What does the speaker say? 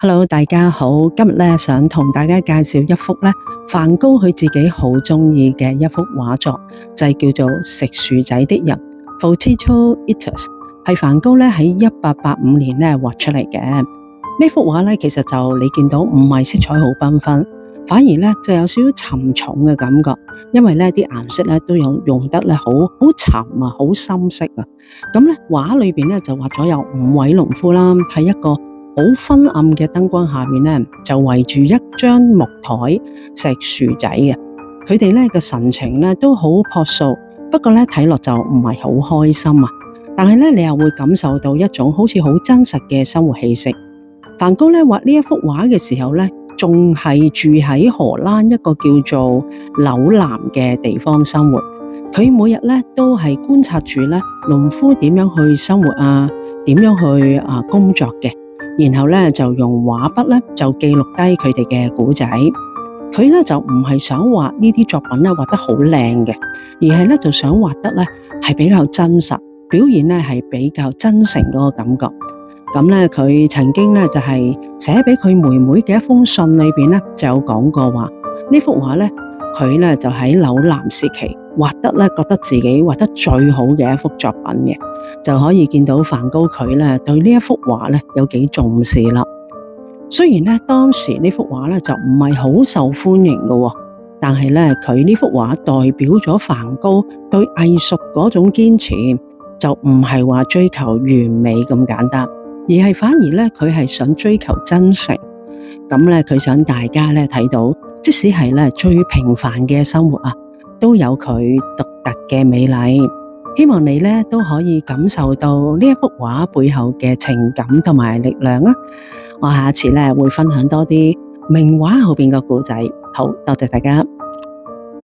Hello，大家好，今日咧想同大家介紹一幅咧梵高佢自己好中意嘅一幅畫作，就係叫做食薯仔的人 （Potato Eaters），係梵高咧喺1885年咧畫出嚟嘅。呢幅畫咧其實就你見到唔係色彩好繽紛，反而咧就有少少沉重嘅感覺，因為咧啲顏色咧都用得咧好沉啊，好深色啊。咁咧畫裏邊咧就畫咗有5位農夫啦，喺一個好昏暗嘅燈光下面咧，就圍住一張木台食薯仔嘅。佢哋咧嘅神情咧都好樸素，不過咧睇落就唔係好開心啊。但係咧你又會感受到一種好似好真實嘅生活氣息。梵高咧畫呢一幅畫嘅時候咧，仲係住喺荷蘭一個叫做紐南嘅地方生活。佢每日咧都係觀察住咧農夫點樣去生活啊，點樣去工作嘅。然後咧就用畫筆咧就記錄低佢哋嘅故仔。佢咧就唔係想畫呢啲作品咧畫得好靚嘅，而係咧就想畫得咧係比較真實，表現咧係比較真誠嗰個感覺。咁咧佢曾經咧就係寫俾佢妹妹嘅一封信裏邊咧就有講過話，呢幅畫咧佢咧就喺紐南時期畫得咧覺得自己畫得最好嘅一幅作品嘅，就可以見到梵高佢咧對呢一幅畫咧有幾重視啦。雖然咧當時呢幅畫咧就唔係好受歡迎嘅，但係咧佢呢幅畫代表咗梵高對藝術嗰種堅持，就唔係話追求完美咁簡單，而係反而咧佢係想追求真誠。咁咧佢想大家咧睇到，即使係咧最平凡嘅生活啊，都有佢獨特嘅美麗。希望你咧都可以感受到呢一幅畫背後嘅情感同埋力量啊！我下次咧會分享多啲名畫後邊嘅故仔。好，多謝大家。